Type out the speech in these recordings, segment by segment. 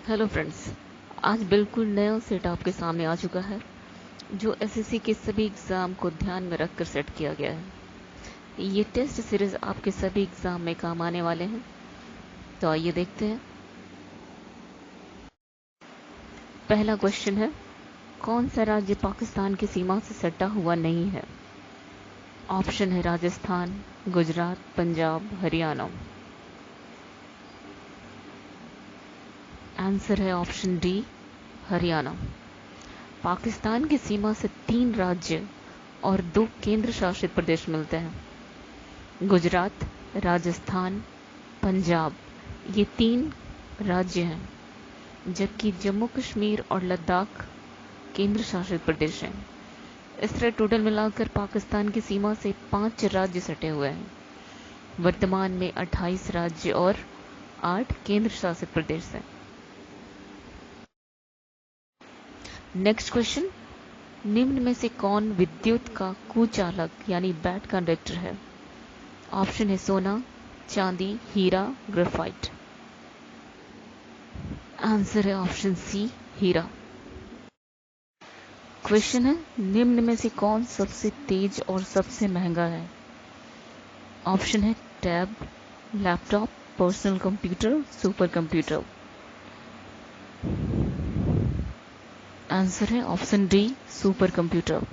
Hello friends, आज बिल्कुल नया सेट आपके सामने आ चुका है जो एसएससी के सभी एग्ज़ाम को ध्यान में रखकर सेट किया गया है। ये टेस्ट सीरीज आपके सभी एग्ज़ाम में काम आने वाले हैं। तो आइए देखते हैं। पहला क्वेश्चन है, कौन सा राज्य पाकिस्तान की सीमा से सटा हुआ नहीं है? ऑप्शन है राजस्थान, गुजरात, पंजाब, हरियाणा। आंसर है ऑप्शन डी, हरियाणा। पाकिस्तान की सीमा से 3 राज्य और 2 केंद्र शासित प्रदेश मिलते हैं। गुजरात, राजस्थान, पंजाब, ये 3 राज्य हैं, जबकि जम्मू कश्मीर और लद्दाख केंद्र शासित प्रदेश हैं। इस तरह टोटल मिलाकर पाकिस्तान की सीमा से 5 राज्य सटे हुए हैं। वर्तमान में 28 राज्य और 8 केंद्र शासित प्रदेश हैं। नेक्स्ट क्वेश्चन, निम्न में से कौन विद्युत का कुचालक यानी बैट कंडक्टर है? ऑप्शन है सोना, चांदी, हीरा, ग्रेफाइट। आंसर है ऑप्शन सी, हीरा। क्वेश्चन है, निम्न में से कौन सबसे तेज और सबसे महंगा है? ऑप्शन है tab, laptop, personal computer, super computer. Answer है option D, super computer.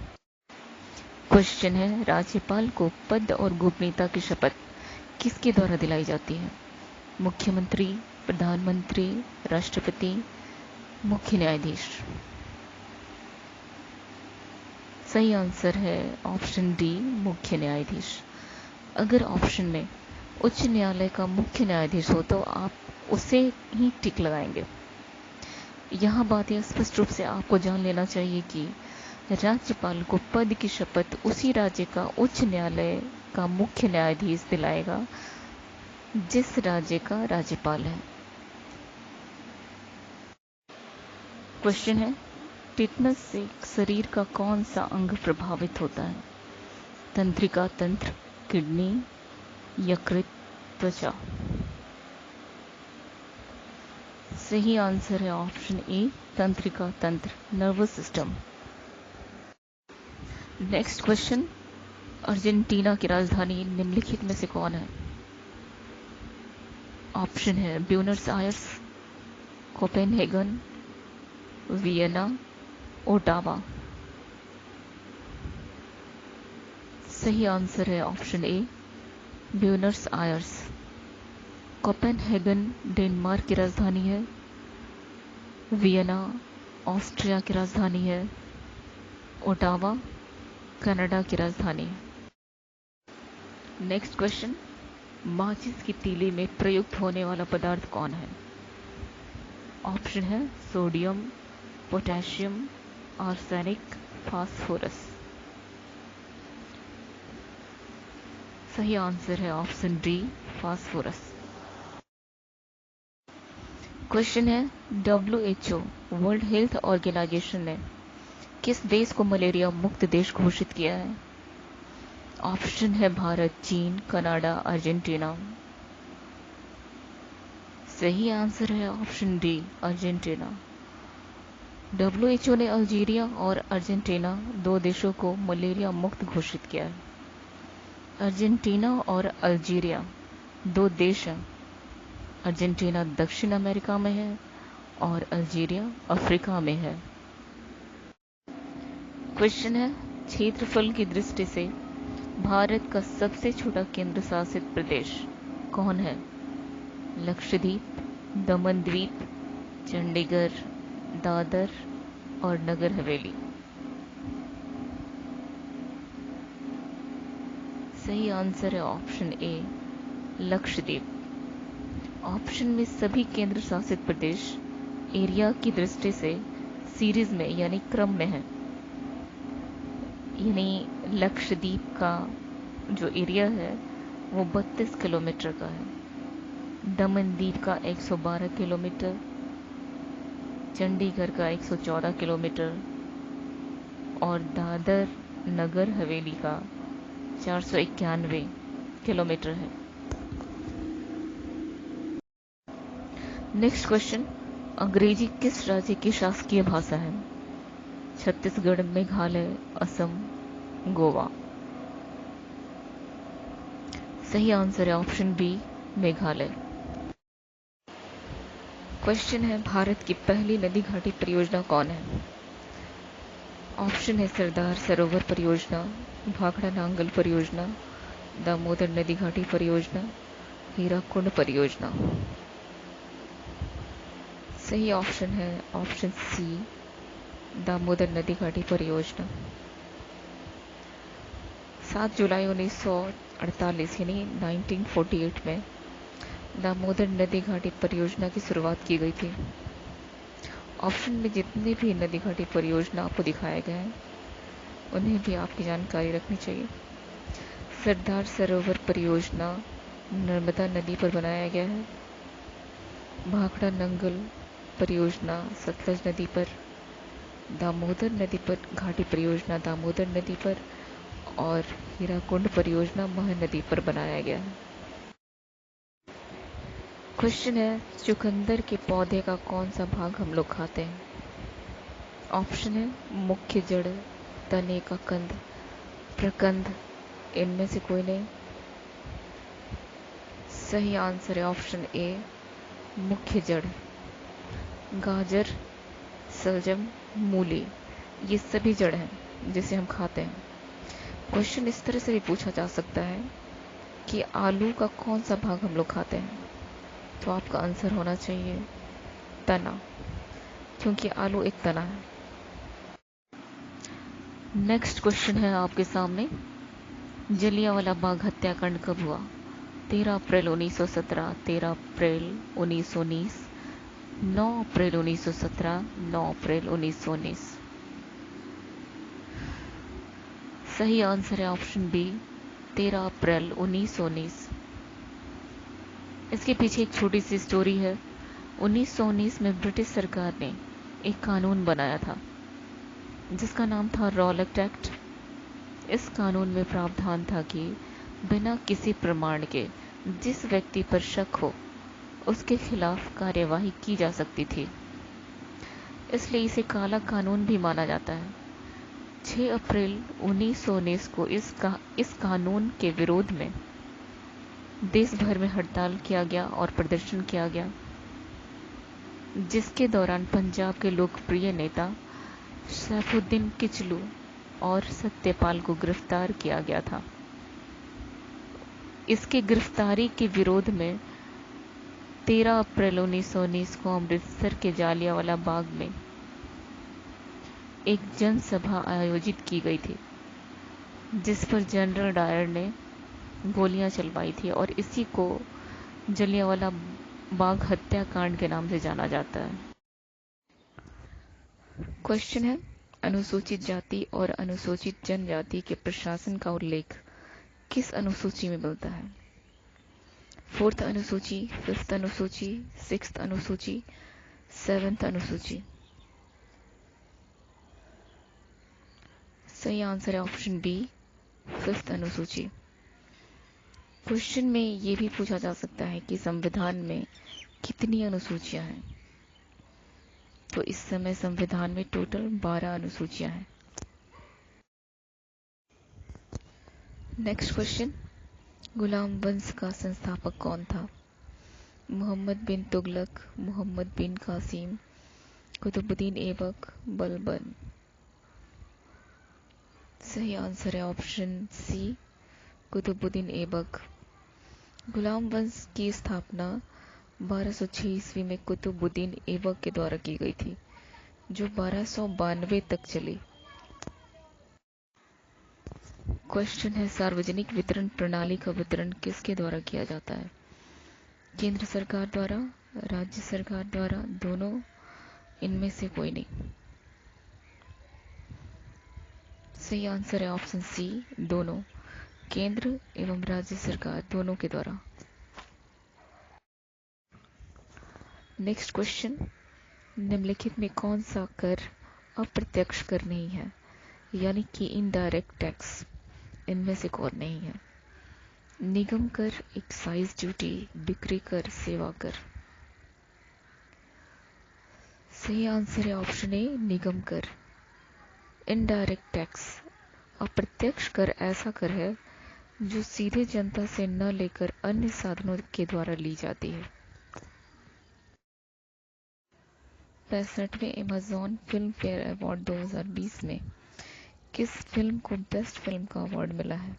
Question है, राज्यपाल को पद और गोपनीयता की शपथ किसके द्वारा दिलाई जाती है? मुख्यमंत्री, प्रधानमंत्री, राष्ट्रपति, मुख्य न्यायाधीश। सही आंसर है ऑप्शन डी, मुख्य न्यायाधीश। अगर ऑप्शन में उच्च न्यायालय का मुख्य न्यायाधीश हो तो आप उसे ही टिक लगाएंगे। यहाँ बात यह स्पष्ट रूप से आपको जान लेना चाहिए कि राज्यपाल को पद की शपथ उसी राज्य का उच्च न्यायालय का मुख्य न्यायाधीश दिलाएगा जिस राज्य का राज्यपाल है। क्वेश्चन है, टिटनस से शरीर का कौन सा अंग प्रभावित होता है? तंत्रिका तंत्र, किडनी, यकृत, त्वचा। सही आंसर है ऑप्शन ए, तंत्रिका तंत्र, nervous system. Next question, Argentina की राजधानी निम्नलिखित में से कौन है? ऑप्शन है Buenos Aires, Copenhagen, Vienna, Ottawa. सही आंसर है ऑप्शन ए, ब्यूनस आयर्स। कोपेनहेगन डेनमार्क की राजधानी है। वियना ऑस्ट्रिया की राजधानी है। ओटावा कनाडा की राजधानी है। नेक्स्ट क्वेश्चन, माचिस की तीली में प्रयुक्त होने वाला पदार्थ कौन है? ऑप्शन है सोडियम, पोटेशियम, आर्सेनिक, फास्फोरस। सही आंसर है ऑप्शन डी, फास्फोरस। क्वेश्चन है, WHO वर्ल्ड हेल्थ ऑर्गेनाइजेशन ने किस देश को मलेरिया मुक्त देश घोषित किया है? ऑप्शन है भारत, चीन, कनाडा, अर्जेंटीना। सही आंसर है ऑप्शन डी, अर्जेंटीना। WHO ने अल्जीरिया और अर्जेंटीना 2 देशों को मलेरिया मुक्त घोषित किया है। अर्जेंटीना और अल्जीरिया 2 देश हैं। अर्जेंटीना दक्षिण अमेरिका में है और अल्जीरिया अफ्रीका में है। क्वेश्चन है, क्षेत्रफल की दृष्टि से भारत का सबसे छोटा केंद्र शासित प्रदेश कौन है? लक्षद्वीप, दमन द्वीप, चंडीगढ़, दादर और नगर हवेली। सही आंसर है ऑप्शन ए, लक्षद्वीप। ऑप्शन में सभी केंद्र शासित प्रदेश एरिया की दृष्टि से सीरीज में यानी क्रम में है। यानी लक्षद्वीप का जो एरिया है वो 32 किलोमीटर का है। दमन द्वीप का 112 किलोमीटर, चंडीगढ़ का 114 किलोमीटर और दादर नगर हवेली का 491 किलोमीटर है। नेक्स्ट क्वेश्चन, अंग्रेजी किस राज्य की शासकीय भाषा है? छत्तीसगढ़, मेघालय, असम, गोवा। सही आंसर है ऑप्शन बी, मेघालय। क्वेश्चन है, भारत की पहली नदी घाटी परियोजना कौन है? ऑप्शन है सरदार सरोवर परियोजना, भाखड़ा नांगल परियोजना, दामोदर नदी घाटी परियोजना, हीराकुंड परियोजना। सही ऑप्शन है ऑप्शन सी, दामोदर नदी घाटी परियोजना। 7 जुलाई 1948 यानी 1948 में दामोदर नदी घाटी परियोजना की शुरुआत की गई थी। ऑप्शन में जितने भी नदी घाटी परियोजना आपको दिखाए गए हैं उन्हें भी आपकी जानकारी रखनी चाहिए। सरदार सरोवर परियोजना नर्मदा नदी पर बनाया गया है। भाखड़ा नंगल परियोजना सतलज नदी पर। दामोदर नदी पर घाटी परियोजना दामोदर नदी पर, और हीराकुंड परियोजना महानदी पर बनाया गया है। क्वेश्चन है, चुकंदर के पौधे का कौन सा भाग हम लोग खाते हैं? ऑप्शन है मुख्य जड़, तने का कंद, प्रकंद, इनमें से कोई नहीं। सही आंसर है ऑप्शन ए, मुख्य जड़। गाजर, सलजम, मूली, ये सभी जड़ हैं जिसे हम खाते हैं। क्वेश्चन इस तरह से भी पूछा जा सकता है कि आलू का कौन सा भाग हम लोग खाते हैं? तो आपका आंसर होना चाहिए तना, क्योंकि आलू एक तना है। नेक्स्ट क्वेश्चन है आपके सामने, जलियांवाला बाग हत्याकांड कब हुआ? 13 अप्रैल 1917, 13 अप्रैल 1919, 9 अप्रैल 1917, 9 अप्रैल 1919। सही आंसर है ऑप्शन बी, 13 अप्रैल 1919। इसके पीछे एक छोटी सी स्टोरी है। 1919 में ब्रिटिश सरकार ने एक कानून बनाया था जिसका नाम था रॉलेट एक्ट। इस कानून में प्रावधान था कि बिना किसी प्रमाण के जिस व्यक्ति पर शक हो उसके खिलाफ कार्यवाही की जा सकती थी, इसलिए इसे काला कानून भी माना जाता है। 6 अप्रैल 1919 को इस कानून के विरोध में देश भर में हड़ताल किया गया और प्रदर्शन किया गया, जिसके दौरान पंजाब के लोकप्रिय नेता सैफुद्दीन किचलू और सत्यपाल को गिरफ्तार किया गया था। इसके गिरफ्तारी के विरोध में 13 अप्रैल 1919 को अमृतसर के जालियांवाला बाग में एक जनसभा आयोजित की गई थी, जिस पर जनरल डायर ने गोलियां चलवाई थी और इसी को जलियांवाला बाग हत्याकांड के नाम से जाना जाता है। क्वेश्चन है, अनुसूचित जाति और अनुसूचित जनजाति के प्रशासन का उल्लेख किस अनुसूची में मिलता है? 4th अनुसूची, 5th अनुसूची, 6th अनुसूची, 7th अनुसूची। सही आंसर है ऑप्शन बी, 5th अनुसूची। क्वेश्चन में ये भी पूछा जा सकता है कि संविधान में कितनी अनुसूचियां हैं? तो इस समय संविधान में टोटल 12 अनुसूचियां हैं। नेक्स्ट क्वेश्चन, गुलाम वंश का संस्थापक कौन था? मोहम्मद बिन तुगलक, मोहम्मद बिन कासिम, कुतुबुद्दीन ऐबक, बलबन। सही आंसर है ऑप्शन सी, कुतुबुद्दीन ऐबक। गुलाम वंश की स्थापना 1206 ईस्वी में कुतुबुद्दीन ऐबक के द्वारा की गई थी, जो 1292 तक चली। क्वेश्चन है, सार्वजनिक वितरण प्रणाली का वितरण किसके द्वारा किया जाता है? केंद्र सरकार द्वारा, राज्य सरकार द्वारा, दोनों, इनमें से कोई नहीं। सही आंसर है ऑप्शन सी, दोनों, केंद्र एवं राज्य सरकार दोनों के द्वारा। नेक्स्ट क्वेश्चन, निम्नलिखित में कौन सा कर अप्रत्यक्ष कर नहीं है, यानी कि इनडायरेक्ट टैक्स इनमें से कौन नहीं है? निगम कर, एक्साइज ड्यूटी, बिक्री कर, सेवा कर। सही आंसर है ऑप्शन ए, निगम कर। इनडायरेक्ट टैक्स अप्रत्यक्ष कर ऐसा कर है जो सीधे जनता से न लेकर अन्य साधनों के द्वारा ली जाती है। 65वें अमेज़न फिल्म फेयर अवार्ड 2020 में किस फिल्म को बेस्ट फिल्म का अवार्ड मिला है?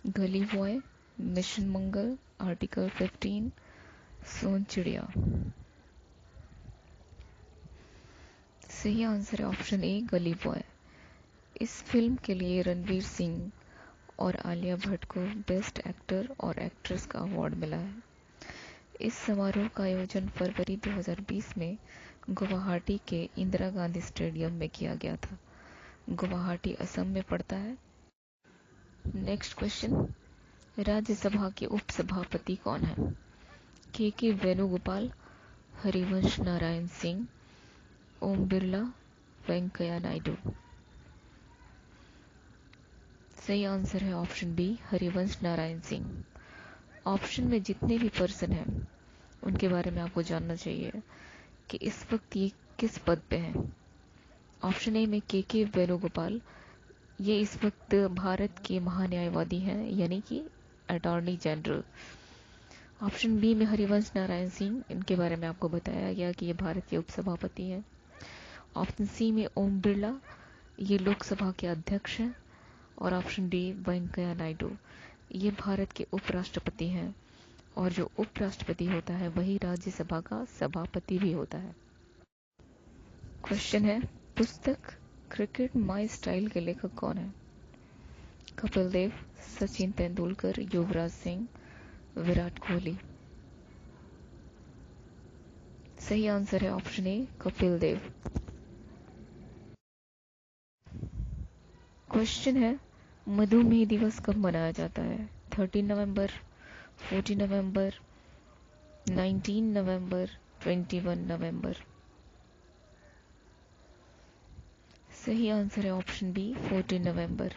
गली बॉय, मिशन मंगल, आर्टिकल 15, सोन चिड़िया। सही आंसर है ऑप्शन ए, गली बॉय। इस फिल्म के लिए रणवीर सिंह और आलिया भट्ट को बेस्ट एक्टर और एक्ट्रेस का अवार्ड मिला है। इस समारोह का आयोजन फरवरी 2020 में गुवाहाटी के इंदिरा गांधी स्टेडियम में किया गया था। गुवाहाटी असम में पड़ता है। नेक्स्ट क्वेश्चन, राज्यसभा के उपसभापति कौन है? के वेणुगोपाल, हरिवंश नारायण सिंह, ओम बिरला, वेंकैया नायडू। सही आंसर है option B, Harivansh Narayan Singh. Option में जितने भी पर्सन हैं उनके बारे में आपको जानना चाहिए कि इस वक्त ये किस पद पे हैं। ऑप्शन ए में के वेणुगोपाल, ये इस वक्त भारत के महान्यायवादी हैं, यानी कि अटॉर्नी जनरल। ऑप्शन बी में हरिवंश नारायण सिंह, इनके बारे में आपको बताया गया कि ये भारत के उपसभापति हैं। ऑप्शन सी में ओम बिरला, ये लोकसभा के अध्यक्ष हैं। और ऑप्शन डी वेंकैया नायडू, ये भारत के उपराष्ट्रपति हैं। और जो उपराष्ट्रपति होता है वही राज्यसभा का सभापति भी होता है। क्वेश्चन है, पुस्तक क्रिकेट माई स्टाइल के लेखक कौन है? कपिल देव, सचिन तेंदुलकर, युवराज सिंह, विराट कोहली। सही आंसर है option A, Kapil Dev. Question है, मधुमेह दिवस कब मनाया जाता है? 13 नवंबर, 14 नवंबर, 19 नवंबर, 21 नवंबर। सही आंसर है ऑप्शन बी, 14 नवंबर।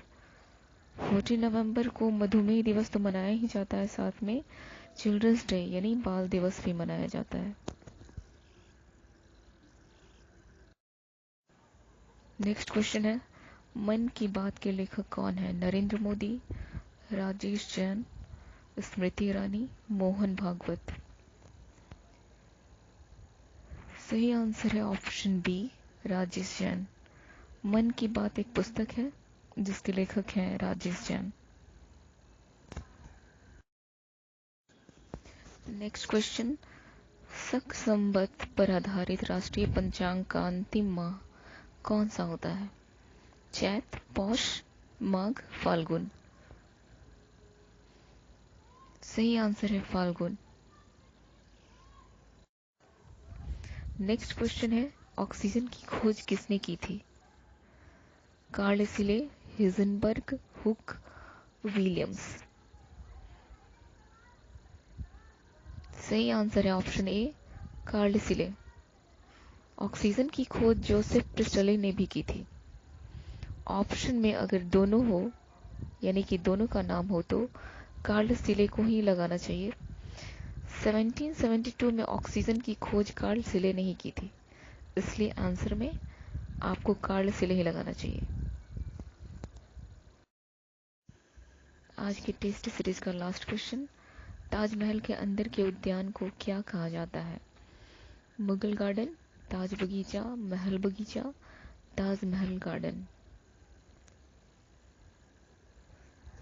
14 नवंबर को मधुमेह दिवस तो मनाया ही जाता है, साथ में चिल्ड्रंस डे यानी बाल दिवस भी मनाया जाता है। नेक्स्ट क्वेश्चन है, मन की बात के लेखक कौन है? नरेंद्र मोदी, राजेश जैन, स्मृति ईरानी, मोहन भागवत। सही आंसर है ऑप्शन बी, राजेश जैन। मन की बात एक पुस्तक है जिसके लेखक हैं राजेश जैन। नेक्स्ट क्वेश्चन, शक संवत पर आधारित राष्ट्रीय पंचांग का अंतिम माह कौन सा होता है? चैत, पौष, माघ, फाल्गुन। सही आंसर है फाल्गुन। नेक्स्ट क्वेश्चन है, ऑक्सीजन की खोज किसने की थी? कार्ल सिले, हिजनबर्ग, हुक, विलियम्स। सही आंसर है ऑप्शन ए, कार्ल सिले। ऑक्सीजन की खोज जोसेफ प्रिस्टले ने भी की थी। ऑप्शन में अगर दोनों हो, यानी कि दोनों का नाम हो, तो कार्ल सिले को ही लगाना चाहिए। 1772 में ऑक्सीजन की खोज कार्ल सिले ने ही की थी, इसलिए आंसर में आपको कार्ल सिले ही लगाना चाहिए। आज की टेस्ट सीरीज का लास्ट क्वेश्चन, ताजमहल के अंदर के उद्यान को क्या कहा जाता है? मुगल गार्डन, ताज बगीचा, महल बगीचा, ताजमहल गार्डन।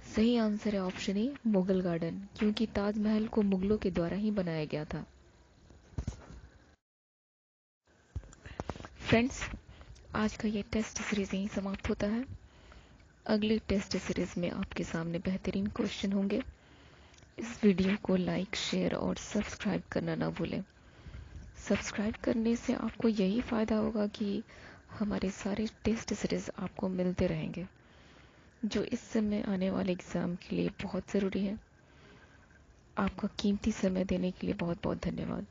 सही आंसर है ऑप्शन ए, मुगल गार्डन, क्योंकि ताजमहल को मुगलों के द्वारा ही बनाया गया था। फ्रेंड्स, आज का ये टेस्ट सीरीज यहीं समाप्त होता है। अगली टेस्ट सीरीज में आपके सामने बेहतरीन क्वेश्चन होंगे। इस वीडियो को लाइक, शेयर और सब्सक्राइब करना ना भूलें। सब्सक्राइब करने से आपको यही फ़ायदा होगा कि हमारे सारे टेस्ट सीरीज आपको मिलते रहेंगे, जो इस समय आने वाले एग्ज़ाम के लिए बहुत ज़रूरी है। आपका कीमती समय देने के लिए बहुत बहुत धन्यवाद।